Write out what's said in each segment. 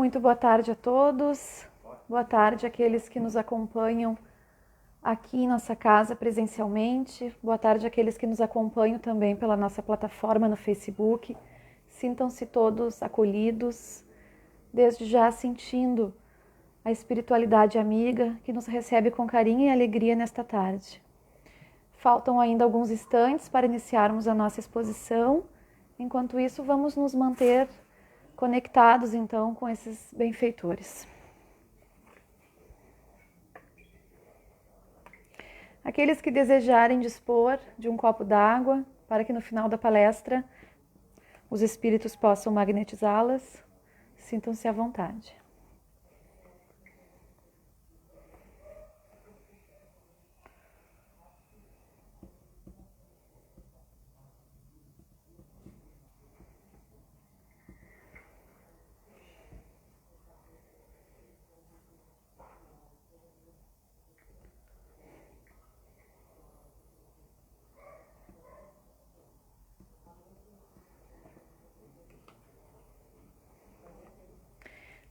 Muito boa tarde a todos, boa tarde àqueles que nos acompanham aqui em nossa casa presencialmente, boa tarde àqueles que nos acompanham também pela nossa plataforma no Facebook. Sintam-se todos acolhidos, desde já sentindo a espiritualidade amiga que nos recebe com carinho e alegria nesta tarde. Faltam ainda alguns instantes para iniciarmos a nossa exposição. Enquanto isso, vamos nos manter conectados então com esses benfeitores. Aqueles que desejarem dispor de um copo d'água para que no final da palestra os espíritos possam magnetizá-las, sintam-se à vontade.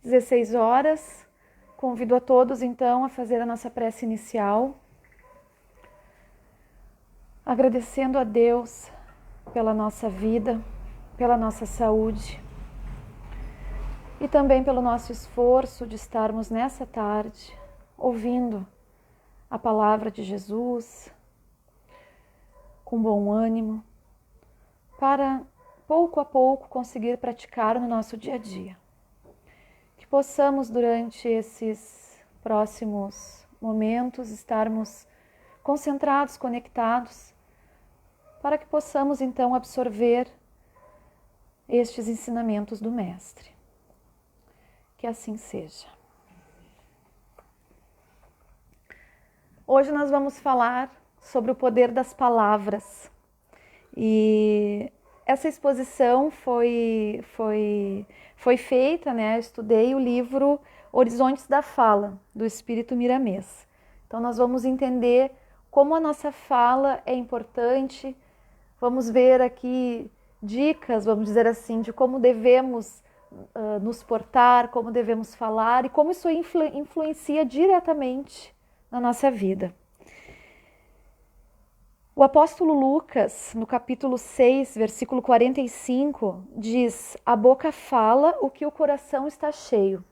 Às 16 horas, convido a todos então a fazer a nossa prece inicial, agradecendo a Deus pela nossa vida, pela nossa saúde e também pelo nosso esforço de estarmos nessa tarde ouvindo a palavra de Jesus com bom ânimo, para pouco a pouco conseguir praticar no nosso dia a dia. Que possamos durante esses próximos momentos estarmos concentrados, conectados, para que possamos então absorver estes ensinamentos do Mestre. Que assim seja. Hoje nós vamos falar sobre o poder das palavras. E essa exposição foi feita, né? Eu estudei o livro Horizontes da Fala, do Espírito Miramês. Então nós vamos entender como a nossa fala é importante. Vamos ver aqui dicas, vamos dizer assim, de como devemos nos portar, como devemos falar e como isso influencia diretamente na nossa vida. O apóstolo Lucas, no capítulo 6, versículo 45, diz: a boca fala o que o coração está cheio.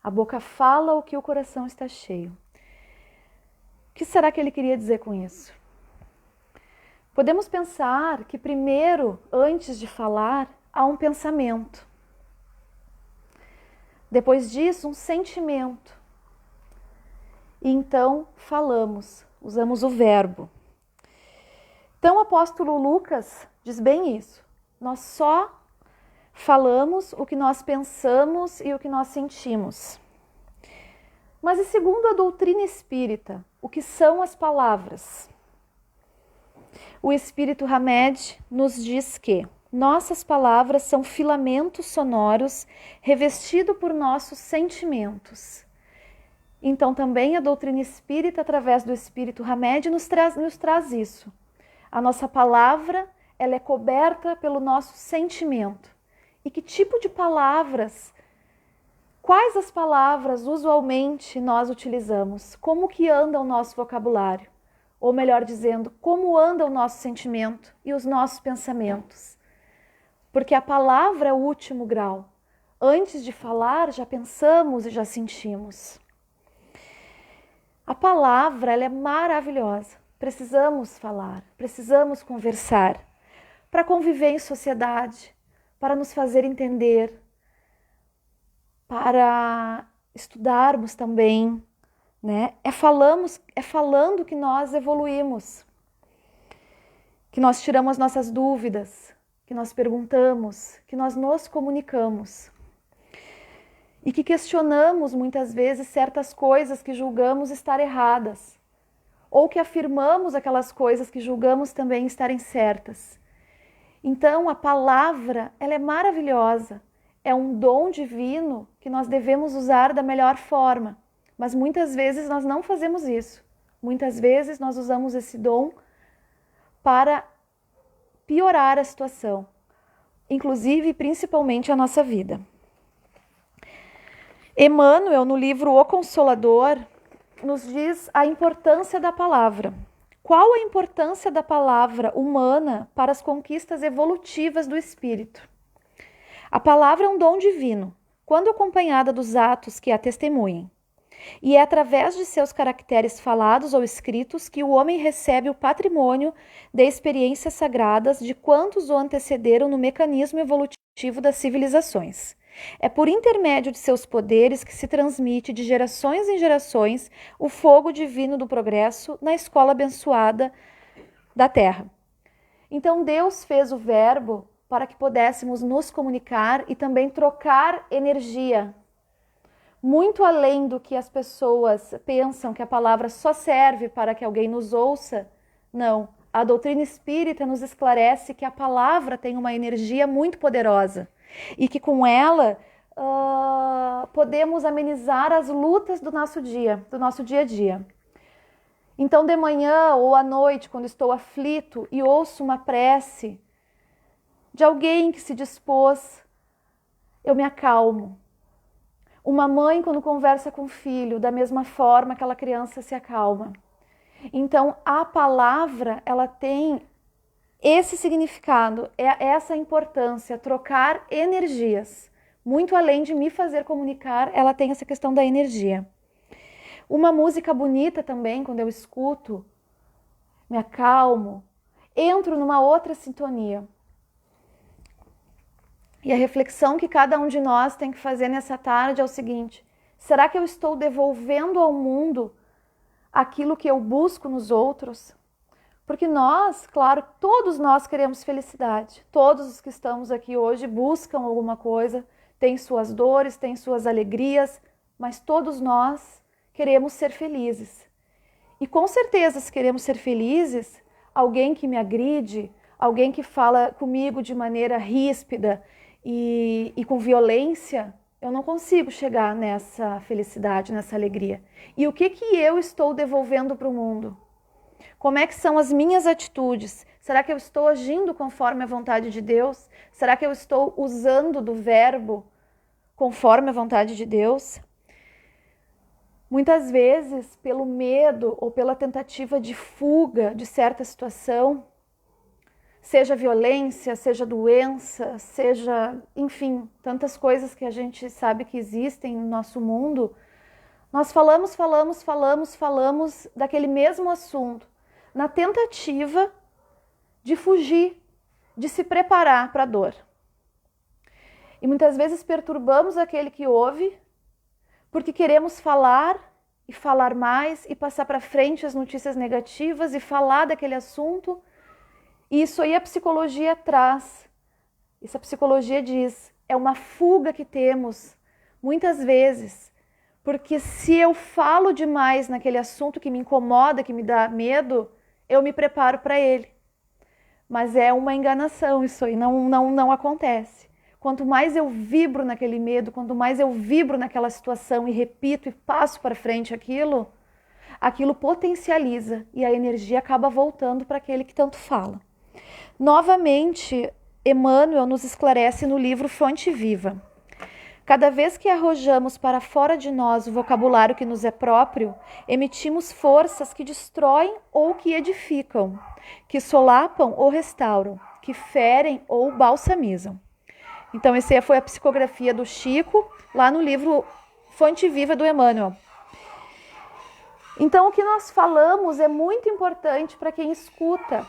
A boca fala o que o coração está cheio. O que será que ele queria dizer com isso? Podemos pensar que primeiro, antes de falar, há um pensamento. Depois disso, um sentimento. E então falamos, usamos o verbo. Então o apóstolo Lucas diz bem isso. Nós só falamos o que nós pensamos e o que nós sentimos. Mas e segundo a doutrina espírita, o que são as palavras? O espírito Hamed nos diz que nossas palavras são filamentos sonoros revestidos por nossos sentimentos. Então também a doutrina espírita, através do espírito Hamed, nos traz isso. A nossa palavra, ela é coberta pelo nosso sentimento. E que tipo de palavras, quais as palavras usualmente nós utilizamos? Como que anda o nosso vocabulário? Ou melhor dizendo, como anda o nosso sentimento e os nossos pensamentos? Porque a palavra é o último grau. Antes de falar, já pensamos e já sentimos. A palavra, ela é maravilhosa. Precisamos falar, precisamos conversar para conviver em sociedade, para nos fazer entender, para estudarmos também, né? É falando que nós evoluímos, que nós tiramos as nossas dúvidas, que nós perguntamos, que nós nos comunicamos e que questionamos muitas vezes certas coisas que julgamos estar erradas. Ou que afirmamos aquelas coisas que julgamos também estarem certas. Então, a palavra, ela é maravilhosa. É um dom divino que nós devemos usar da melhor forma. Mas muitas vezes nós não fazemos isso. Muitas vezes nós usamos esse dom para piorar a situação. Inclusive, principalmente, a nossa vida. Emmanuel, no livro O Consolador, nos diz a importância da palavra. Qual a importância da palavra humana para as conquistas evolutivas do espírito? A palavra é um dom divino, quando acompanhada dos atos que a testemunhem. E é através de seus caracteres falados ou escritos que o homem recebe o patrimônio de experiências sagradas de quantos o antecederam no mecanismo evolutivo das civilizações. É por intermédio de seus poderes que se transmite de gerações em gerações o fogo divino do progresso na escola abençoada da Terra. Então Deus fez o verbo para que pudéssemos nos comunicar e também trocar energia. Muito além do que as pessoas pensam que a palavra só serve para que alguém nos ouça, não. A doutrina espírita nos esclarece que a palavra tem uma energia muito poderosa e que com ela podemos amenizar as lutas do nosso dia a dia. Então, de manhã ou à noite, quando estou aflito e ouço uma prece de alguém que se dispôs, eu me acalmo. Uma mãe, quando conversa com o filho, da mesma forma, aquela criança se acalma. Então, a palavra, ela tem esse significado, essa importância, trocar energias. Muito além de me fazer comunicar, ela tem essa questão da energia. Uma música bonita também, quando eu escuto, me acalmo, entro numa outra sintonia. E a reflexão que cada um de nós tem que fazer nessa tarde é o seguinte: será que eu estou devolvendo ao mundo aquilo que eu busco nos outros? Porque nós, claro, todos nós queremos felicidade. Todos os que estamos aqui hoje buscam alguma coisa, têm suas dores, têm suas alegrias, mas todos nós queremos ser felizes. E com certeza, se queremos ser felizes, alguém que me agride, alguém que fala comigo de maneira ríspida e com violência, eu não consigo chegar nessa felicidade, nessa alegria. E o que eu estou devolvendo para o mundo? Como é que são as minhas atitudes? Será que eu estou agindo conforme a vontade de Deus? Será que eu estou usando do verbo conforme a vontade de Deus? Muitas vezes, pelo medo ou pela tentativa de fuga de certa situação, seja violência, seja doença, seja, enfim, tantas coisas que a gente sabe que existem no nosso mundo, nós falamos daquele mesmo assunto, na tentativa de fugir, de se preparar para a dor. E muitas vezes perturbamos aquele que ouve, porque queremos falar e falar mais e passar para frente as notícias negativas e falar daquele assunto. E isso aí a psicologia traz. Isso a psicologia diz. É uma fuga que temos, muitas vezes. Porque se eu falo demais naquele assunto que me incomoda, que me dá medo, eu me preparo para ele. Mas é uma enganação isso aí, não acontece. Quanto mais eu vibro naquele medo, quanto mais eu vibro naquela situação e repito e passo para frente aquilo potencializa e a energia acaba voltando para aquele que tanto fala. Novamente, Emmanuel nos esclarece no livro Fonte Viva. Cada vez que arrojamos para fora de nós o vocabulário que nos é próprio, emitimos forças que destroem ou que edificam, que solapam ou restauram, que ferem ou balsamizam. Então, essa foi a psicografia do Chico, lá no livro Fonte Viva do Emmanuel. Então, o que nós falamos é muito importante para quem escuta.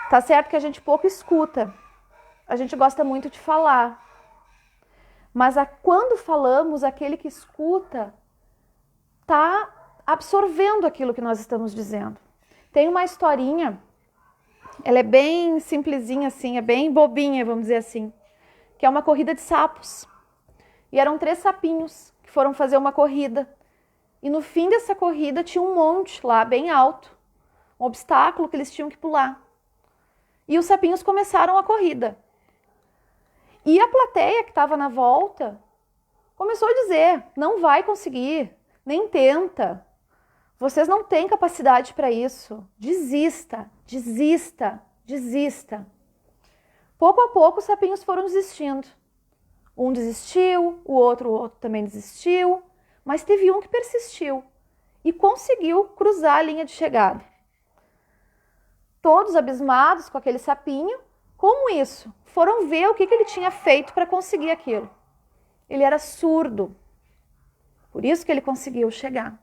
Tá certo que a gente pouco escuta, a gente gosta muito de falar. Mas quando falamos, aquele que escuta está absorvendo aquilo que nós estamos dizendo. Tem uma historinha, ela é bem simplesinha assim, é bem bobinha, vamos dizer assim, que é uma corrida de sapos. E eram 3 sapinhos que foram fazer uma corrida. E no fim dessa corrida tinha um monte lá, bem alto, um obstáculo que eles tinham que pular. E os sapinhos começaram a corrida. E a plateia que estava na volta começou a dizer: não vai conseguir, nem tenta. Vocês não têm capacidade para isso. Desista, desista, desista. Pouco a pouco os sapinhos foram desistindo. Um desistiu, o outro também desistiu, mas teve um que persistiu e conseguiu cruzar a linha de chegada. Todos abismados com aquele sapinho, como isso? Foram ver o que ele tinha feito para conseguir aquilo. Ele era surdo, por isso que ele conseguiu chegar.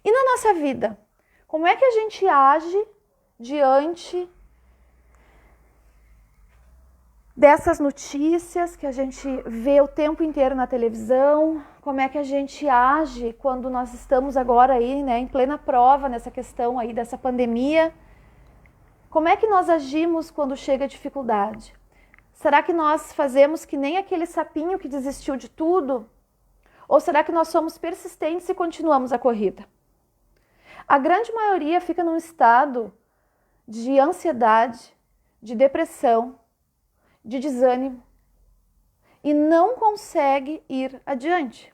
E na nossa vida, como é que a gente age diante dessas notícias que a gente vê o tempo inteiro na televisão? Como é que a gente age quando nós estamos agora aí, né, em plena prova nessa questão aí dessa pandemia? Como é que nós agimos quando chega a dificuldade? Será que nós fazemos que nem aquele sapinho que desistiu de tudo? Ou será que nós somos persistentes e continuamos a corrida? A grande maioria fica num estado de ansiedade, de depressão, de desânimo e não consegue ir adiante.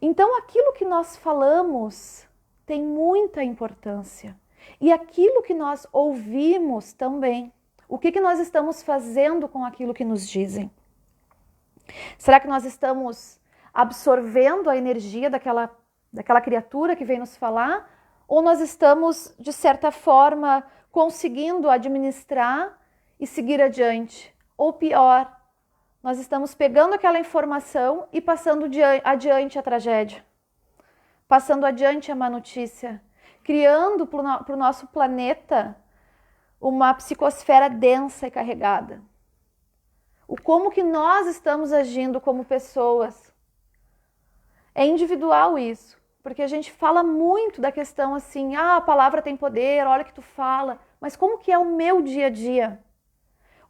Então, aquilo que nós falamos tem muita importância e aquilo que nós ouvimos também. O que nós estamos fazendo com aquilo que nos dizem? Será que nós estamos absorvendo a energia daquela criatura que vem nos falar? Ou nós estamos, de certa forma, conseguindo administrar e seguir adiante? Ou pior, nós estamos pegando aquela informação e passando adiante a tragédia, passando adiante a má notícia, criando para o nosso planeta uma psicosfera densa e carregada. Como que nós estamos agindo como pessoas? É individual isso, porque a gente fala muito da questão assim, a palavra tem poder, olha o que tu fala, mas como que é o meu dia a dia?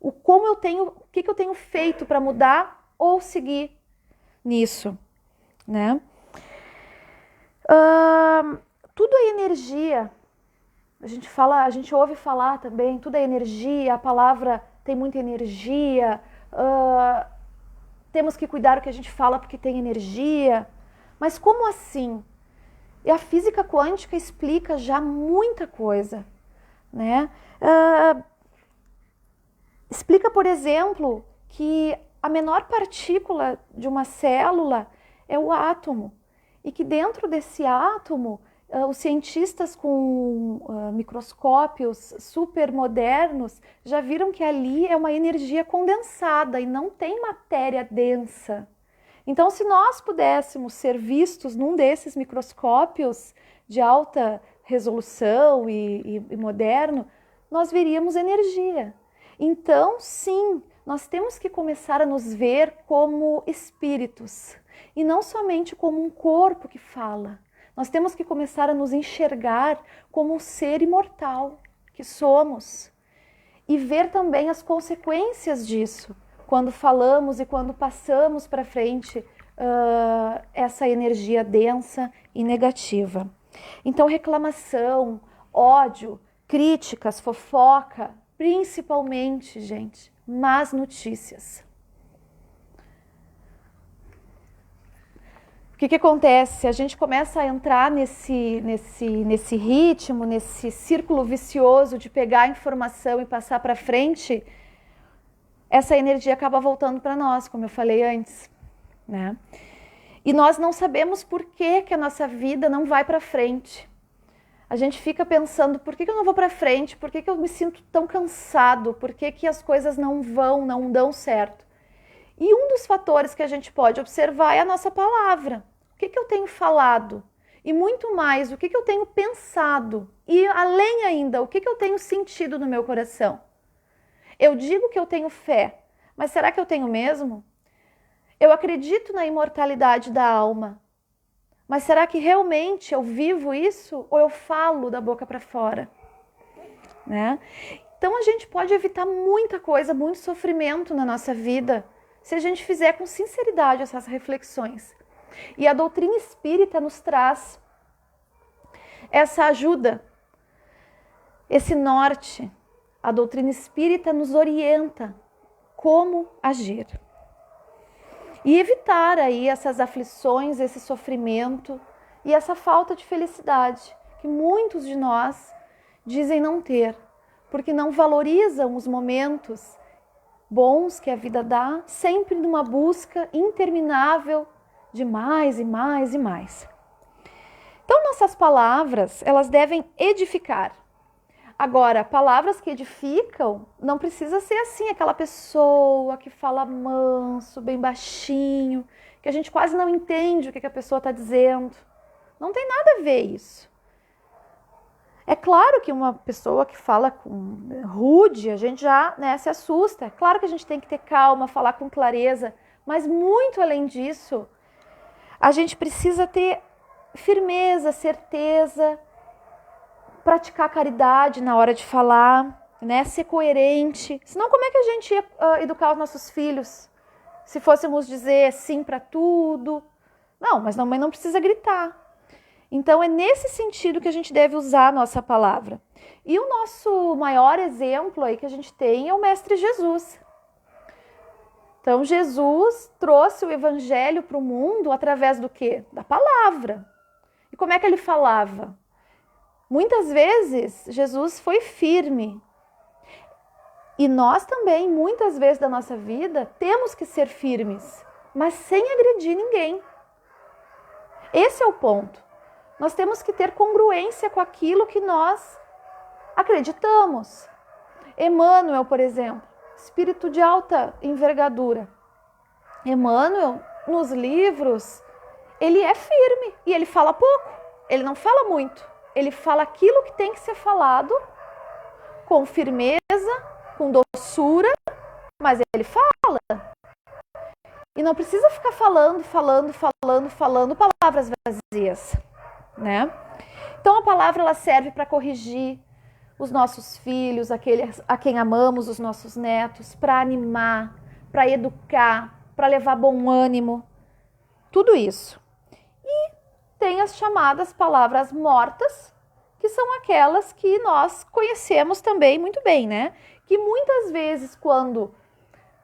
O que eu tenho feito para mudar ou seguir nisso, né? Tudo é energia. A gente ouve falar também, tudo é energia, a palavra tem muita energia, temos que cuidar o que a gente fala porque tem energia. Mas como assim? E a física quântica explica já muita coisa, né? Explica, por exemplo, que a menor partícula de uma célula é o átomo e que dentro desse átomo, os cientistas com microscópios super modernos já viram que ali é uma energia condensada e não tem matéria densa. Então, se nós pudéssemos ser vistos num desses microscópios de alta resolução e moderno, nós veríamos energia. Então, sim, nós temos que começar a nos ver como espíritos e não somente como um corpo que fala. Nós temos que começar a nos enxergar como um ser imortal que somos e ver também as consequências disso quando falamos e quando passamos para frente essa energia densa e negativa. Então, reclamação, ódio, críticas, fofoca, principalmente, gente, más notícias. O que acontece? A gente começa a entrar nesse ritmo, nesse círculo vicioso de pegar a informação e passar para frente, essa energia acaba voltando para nós, como eu falei antes, né? E nós não sabemos por que a nossa vida não vai para frente. A gente fica pensando, por que eu não vou para frente? Por que eu me sinto tão cansado? Por que as coisas não dão certo? E um dos fatores que a gente pode observar é a nossa palavra. O que eu tenho falado? E muito mais, o que eu tenho pensado? E além ainda, o que eu tenho sentido no meu coração? Eu digo que eu tenho fé, mas será que eu tenho mesmo? Eu acredito na imortalidade da alma, mas será que realmente eu vivo isso ou eu falo da boca para fora? Né? Então a gente pode evitar muita coisa, muito sofrimento na nossa vida, se a gente fizer com sinceridade essas reflexões. E a doutrina espírita nos traz essa ajuda, esse norte. A doutrina espírita nos orienta como agir. E evitar aí essas aflições, esse sofrimento e essa falta de felicidade que muitos de nós dizem não ter, porque não valorizam os momentos bons que a vida dá, sempre numa busca interminável de mais e mais e mais. Então, nossas palavras, elas devem edificar. Agora, palavras que edificam, não precisa ser assim, aquela pessoa que fala manso, bem baixinho, que a gente quase não entende o que a pessoa está dizendo. Não tem nada a ver isso. É claro que uma pessoa que fala com rude, a gente já, né, se assusta. É claro que a gente tem que ter calma, falar com clareza, mas muito além disso, a gente precisa ter firmeza, certeza, praticar caridade na hora de falar, né, ser coerente. Senão, como é que a gente ia educar os nossos filhos? Se fôssemos dizer sim para tudo. Não, mas não precisa gritar. Então, é nesse sentido que a gente deve usar a nossa palavra. E o nosso maior exemplo aí que a gente tem é o Mestre Jesus. Então, Jesus trouxe o Evangelho para o mundo através do quê? Da palavra. E como é que ele falava? Muitas vezes, Jesus foi firme. E nós também, muitas vezes da nossa vida, temos que ser firmes, mas sem agredir ninguém. Esse é o ponto. Nós temos que ter congruência com aquilo que nós acreditamos. Emmanuel, por exemplo, espírito de alta envergadura. Emmanuel, nos livros, ele é firme e ele fala pouco, ele não fala muito. Ele fala aquilo que tem que ser falado com firmeza, com doçura, mas ele fala. E não precisa ficar falando palavras vazias, né? Então a palavra ela serve para corrigir os nossos filhos, aqueles a quem amamos, os nossos netos, para animar, para educar, para levar bom ânimo, tudo isso. E tem as chamadas palavras mortas, que são aquelas que nós conhecemos também muito bem, né? Que muitas vezes quando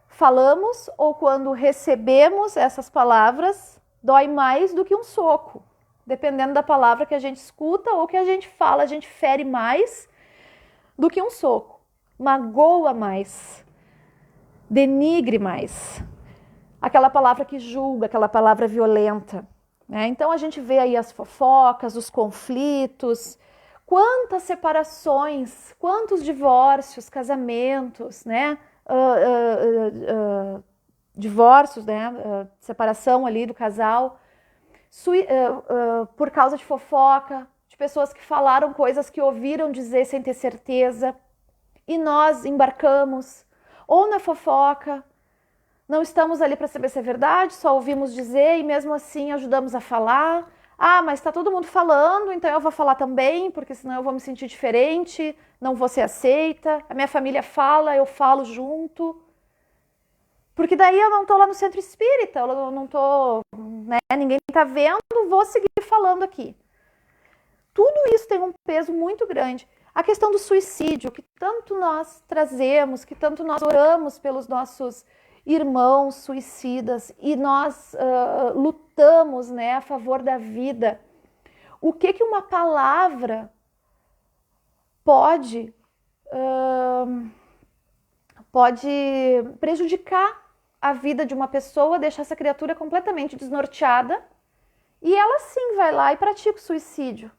falamos ou quando recebemos essas palavras, dói mais do que um soco. Dependendo da palavra que a gente escuta ou que a gente fala, a gente fere mais do que um soco. Magoa mais. Denigre mais. Aquela palavra que julga, aquela palavra violenta, né? Então a gente vê aí as fofocas, os conflitos, quantas separações, quantos divórcios, casamentos, né? Divórcios, né? Separação ali do casal, por causa de fofoca, de pessoas que falaram coisas que ouviram dizer sem ter certeza, e nós embarcamos ou na fofoca, não estamos ali para saber se é verdade, só ouvimos dizer e mesmo assim ajudamos a falar. Ah, mas está todo mundo falando, então eu vou falar também, porque senão eu vou me sentir diferente, não vou ser aceita. A minha família fala, eu falo junto. Porque daí eu não estou lá no centro espírita, eu não estou, né, ninguém está vendo, vou seguir falando aqui. Tudo isso tem um peso muito grande. A questão do suicídio, que tanto nós trazemos, que tanto nós oramos pelos nossos irmãos suicidas e nós lutamos, né, a favor da vida. O que uma palavra pode prejudicar a vida de uma pessoa, deixar essa criatura completamente desnorteada e ela sim vai lá e pratica o suicídio.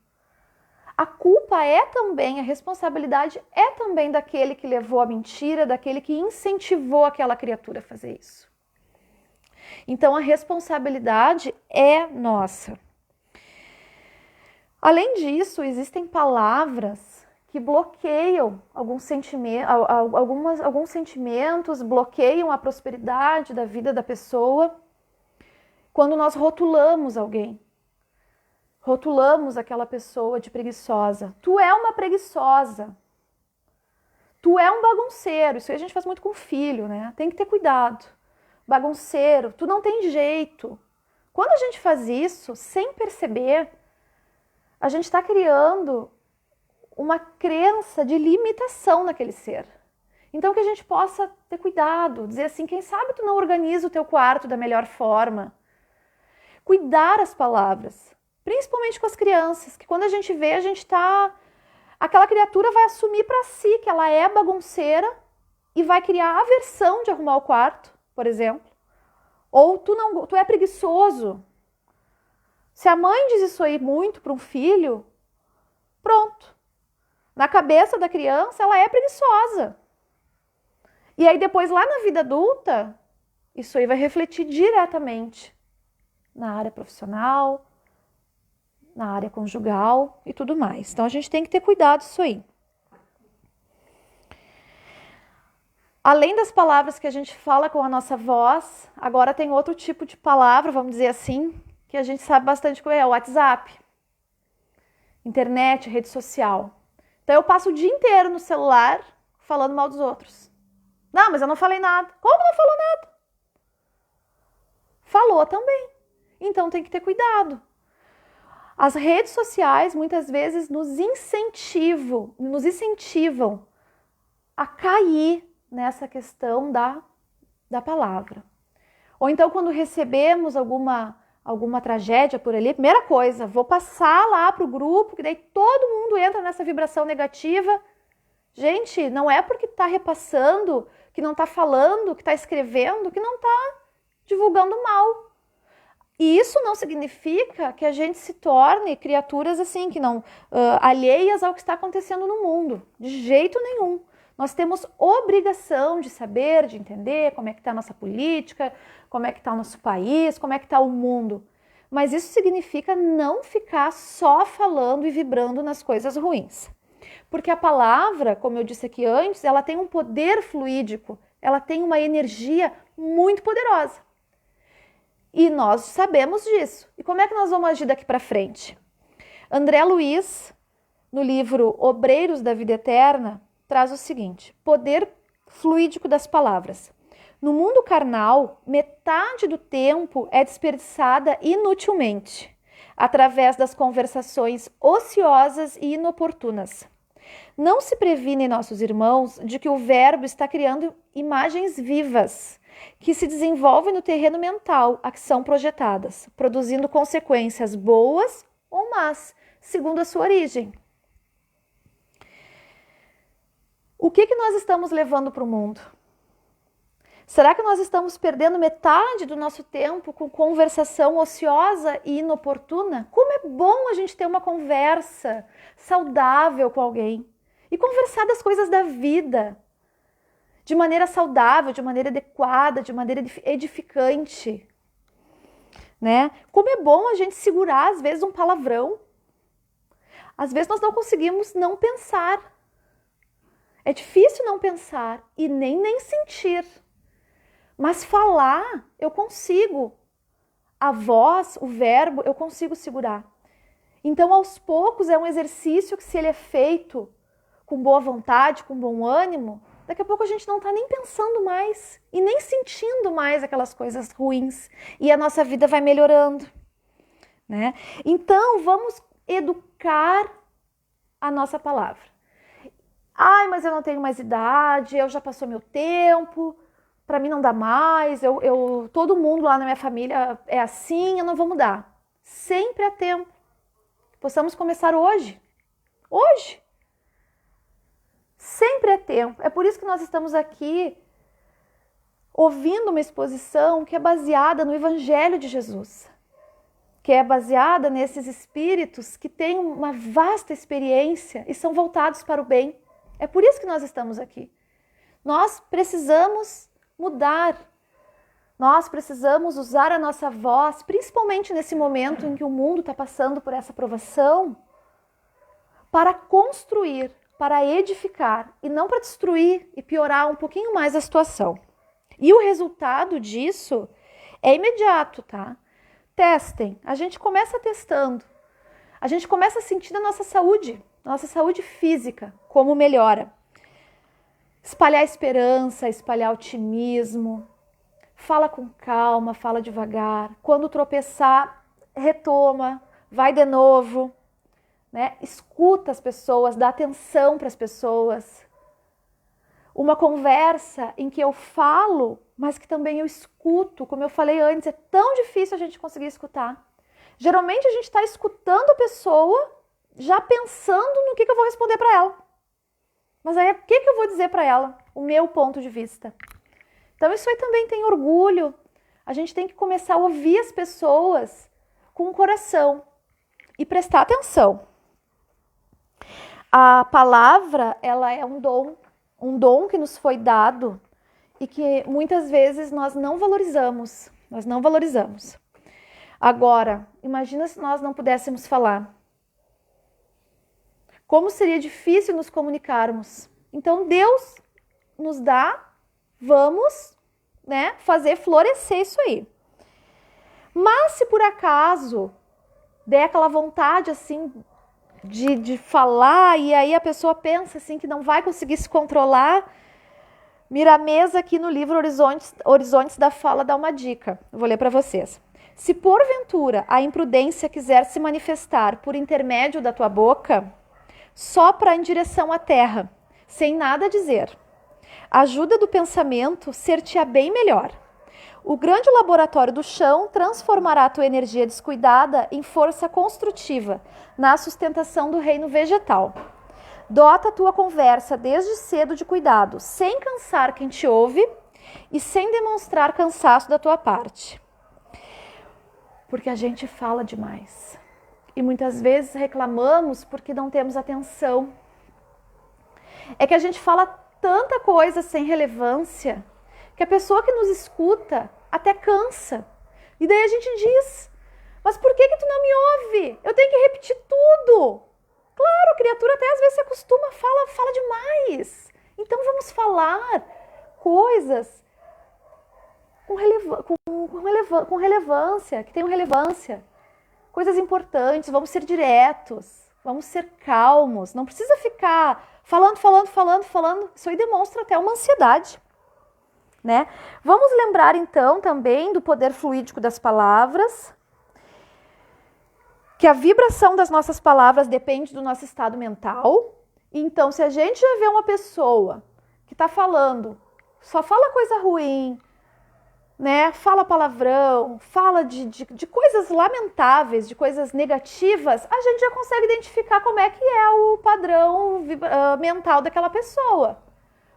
A culpa é também, a responsabilidade é também daquele que levou a mentira, daquele que incentivou aquela criatura a fazer isso. Então a responsabilidade é nossa. Além disso, existem palavras que bloqueiam alguns sentimentos, bloqueiam a prosperidade da vida da pessoa quando nós rotulamos alguém. Rotulamos aquela pessoa de preguiçosa. Tu é uma preguiçosa. Tu é um bagunceiro. Isso aí a gente faz muito com o filho, né? Tem que ter cuidado. Bagunceiro, tu não tem jeito. Quando a gente faz isso, sem perceber, a gente está criando uma crença de limitação naquele ser. Então que a gente possa ter cuidado, dizer assim, quem sabe tu não organiza o teu quarto da melhor forma. Cuidar as palavras. Principalmente com as crianças, que quando a gente vê, aquela criatura vai assumir para si que ela é bagunceira e vai criar aversão de arrumar o quarto, por exemplo. Ou tu é preguiçoso. Se a mãe diz isso aí muito para um filho, pronto. Na cabeça da criança, ela é preguiçosa. E aí depois, lá na vida adulta, isso aí vai refletir diretamente na área profissional, na área conjugal e tudo mais. Então, a gente tem que ter cuidado disso aí. Além das palavras que a gente fala com a nossa voz, agora tem outro tipo de palavra, vamos dizer assim, que a gente sabe bastante qual é o WhatsApp, internet, rede social. Então eu passo o dia inteiro no celular falando mal dos outros. Não, mas eu não falei nada. Como não falou nada? Falou também. Então tem que ter cuidado. As redes sociais muitas vezes nos incentivam a cair nessa questão da palavra. Ou então quando recebemos alguma tragédia por ali, primeira coisa, vou passar lá para o grupo, que daí todo mundo entra nessa vibração negativa. Gente, não é porque está repassando, que não está falando, que está escrevendo, que não está divulgando mal. E isso não significa que a gente se torne criaturas assim, que não alheias ao que está acontecendo no mundo. De jeito nenhum. Nós temos obrigação de saber, de entender como é que está a nossa política, como é que está o nosso país, como é que está o mundo. Mas isso significa não ficar só falando e vibrando nas coisas ruins. Porque a palavra, como eu disse aqui antes, ela tem um poder fluídico, ela tem uma energia muito poderosa. E nós sabemos disso. E como é que nós vamos agir daqui para frente? André Luiz, no livro Obreiros da Vida Eterna, traz o seguinte: poder fluídico das palavras. No mundo carnal, metade do tempo é desperdiçada inutilmente, através das conversações ociosas e inoportunas. Não se previnem nossos irmãos de que o verbo está criando imagens vivas, que se desenvolvem no terreno mental a que são projetadas, produzindo consequências boas ou más, segundo a sua origem. O que nós estamos levando para o mundo? Será que nós estamos perdendo metade do nosso tempo com conversação ociosa e inoportuna? Como é bom a gente ter uma conversa saudável com alguém e conversar das coisas da vida de maneira saudável, de maneira adequada, de maneira edificante, né? Como é bom a gente segurar às vezes um palavrão. Às vezes nós não conseguimos não pensar. É difícil não pensar e nem sentir. Mas falar, eu consigo. A voz, o verbo, eu consigo segurar. Então, aos poucos, é um exercício que, se ele é feito com boa vontade, com bom ânimo, daqui a pouco a gente não está nem pensando mais e nem sentindo mais aquelas coisas ruins. E a nossa vida vai melhorando, né? Então, vamos educar a nossa palavra. Ai, mas eu não tenho mais idade, eu já passou meu tempo, para mim não dá mais, todo mundo lá na minha família é assim, eu não vou mudar. Sempre há tempo. Possamos começar hoje. Hoje. Sempre é tempo. É por isso que nós estamos aqui ouvindo uma exposição que é baseada no Evangelho de Jesus, que é baseada nesses espíritos que têm uma vasta experiência e são voltados para o bem. É por isso que nós estamos aqui. Nós precisamos mudar. Nós precisamos usar a nossa voz, principalmente nesse momento em que o mundo está passando por essa provação, para construir, para edificar e não para destruir e piorar um pouquinho mais a situação. E o resultado disso é imediato, tá? Testem. A gente começa testando. A gente começa a sentir na nossa saúde física, como melhora. Espalhar esperança, espalhar otimismo. Fala com calma, fala devagar. Quando tropeçar, retoma, vai de novo, né? Escuta as pessoas, dá atenção para as pessoas. Uma conversa em que eu falo, mas que também eu escuto, como eu falei antes, é tão difícil a gente conseguir escutar. Geralmente a gente está escutando a pessoa, já pensando no que eu vou responder para ela. Mas aí, o que eu vou dizer para ela? o meu ponto de vista. Então isso aí também tem orgulho. A gente tem que começar a ouvir as pessoas com o coração e prestar atenção. A palavra, ela é um dom que nos foi dado e que muitas vezes nós não valorizamos. Agora, imagina se nós não pudéssemos falar. Como seria difícil nos comunicarmos. Então Deus nos dá, vamos, né, fazer florescer isso aí. Mas se por acaso der aquela vontade assim de falar e aí a pessoa pensa assim que não vai conseguir se controlar, Miramês aqui no livro Horizontes da Fala dá uma dica. Eu vou ler para vocês. Se porventura a imprudência quiser se manifestar por intermédio da tua boca, sopra em direção à terra, sem nada dizer. A ajuda do pensamento ser-te-á bem melhor. O grande laboratório do chão transformará a tua energia descuidada em força construtiva na sustentação do reino vegetal. Dota a tua conversa desde cedo de cuidado, sem cansar quem te ouve e sem demonstrar cansaço da tua parte. Porque a gente fala demais. E muitas vezes reclamamos porque não temos atenção. É que a gente fala tanta coisa sem relevância que a pessoa que nos escuta até cansa. E daí a gente diz, mas por que tu não me ouve? Eu tenho que repetir tudo. Claro, a criatura até às vezes se acostuma, fala demais. Então vamos falar coisas com relevância, que tenham relevância. Coisas importantes, vamos ser diretos, vamos ser calmos. Não precisa ficar falando. Isso aí demonstra até uma ansiedade. Né? Vamos lembrar então também do poder fluídico das palavras, que a vibração das nossas palavras depende do nosso estado mental. Então, se a gente já vê uma pessoa que está falando, só fala coisa ruim, né? Fala palavrão, fala de coisas lamentáveis, de coisas negativas, a gente já consegue identificar como é que é o padrão mental daquela pessoa.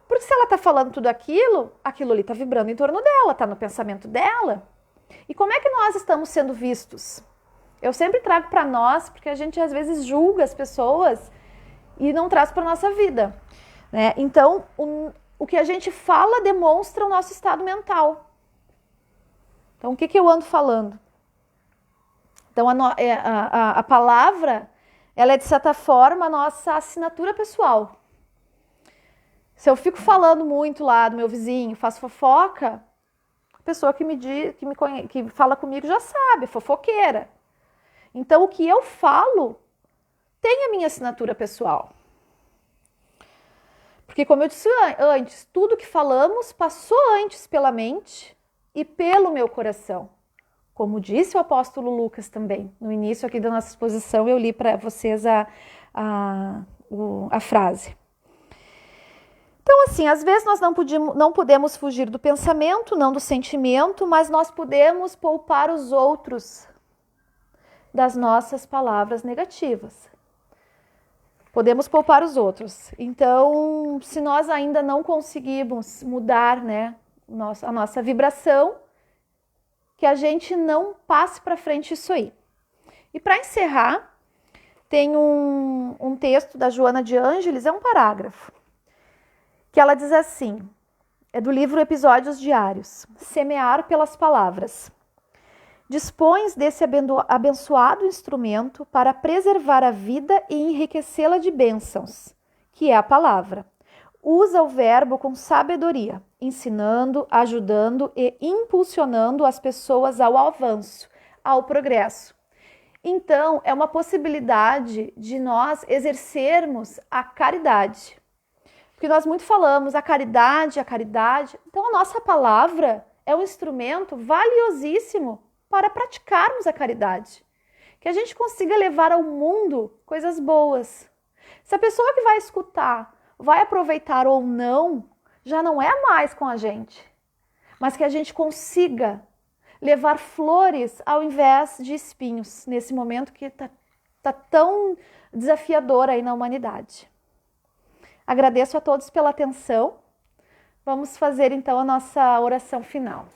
Porque se ela está falando tudo aquilo ali está vibrando em torno dela, está no pensamento dela. E como é que nós estamos sendo vistos? Eu sempre trago para nós, porque a gente às vezes julga as pessoas e não traz para a nossa vida. Né? Então, o que a gente fala demonstra o nosso estado mental. Então, o que eu ando falando? Então, a palavra, ela é de certa forma a nossa assinatura pessoal. Se eu fico falando muito lá do meu vizinho, faço fofoca, a pessoa que fala comigo já sabe, fofoqueira. Então, o que eu falo tem a minha assinatura pessoal. Porque, como eu disse antes, tudo que falamos passou antes pela mente e pelo meu coração. Como disse o apóstolo Lucas também. No início aqui da nossa exposição, eu li para vocês a frase. Então, assim, às vezes nós não podemos fugir do pensamento, não do sentimento, mas nós podemos poupar os outros das nossas palavras negativas. Podemos poupar os outros. Então, se nós ainda não conseguimos mudar, né, a nossa vibração, que a gente não passe para frente isso aí. E para encerrar, tem um texto da Joana de Ângeles, é um parágrafo, que ela diz assim, é do livro Episódios Diários, semear pelas palavras. Dispões desse abençoado instrumento para preservar a vida e enriquecê-la de bênçãos, que é a palavra. Usa o verbo com sabedoria, ensinando, ajudando e impulsionando as pessoas ao avanço, ao progresso. Então, é uma possibilidade de nós exercermos a caridade. Porque nós muito falamos a caridade. Então, a nossa palavra é um instrumento valiosíssimo para praticarmos a caridade. Que a gente consiga levar ao mundo coisas boas. Se a pessoa que vai escutar vai aproveitar ou não, já não é mais com a gente. Mas que a gente consiga levar flores ao invés de espinhos, nesse momento que tá tão desafiador aí na humanidade. Agradeço a todos pela atenção. Vamos fazer então a nossa oração final.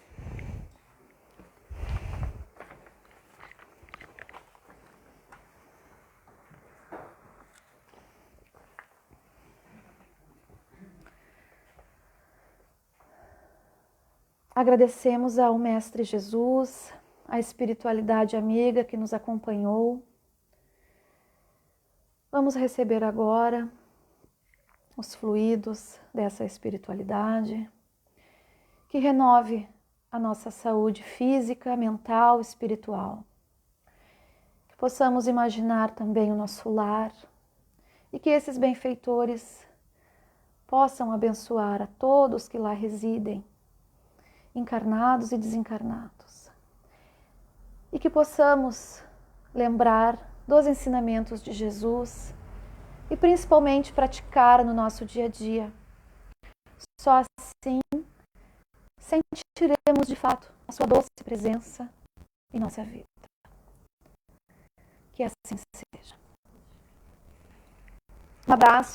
Agradecemos ao Mestre Jesus, à espiritualidade amiga que nos acompanhou. Vamos receber agora os fluidos dessa espiritualidade, que renove a nossa saúde física, mental, espiritual. Que possamos imaginar também o nosso lar e que esses benfeitores possam abençoar a todos que lá residem, encarnados e desencarnados. E que possamos lembrar dos ensinamentos de Jesus e principalmente praticar no nosso dia a dia. Só assim sentiremos de fato a sua doce presença em nossa vida. Que assim seja. Um abraço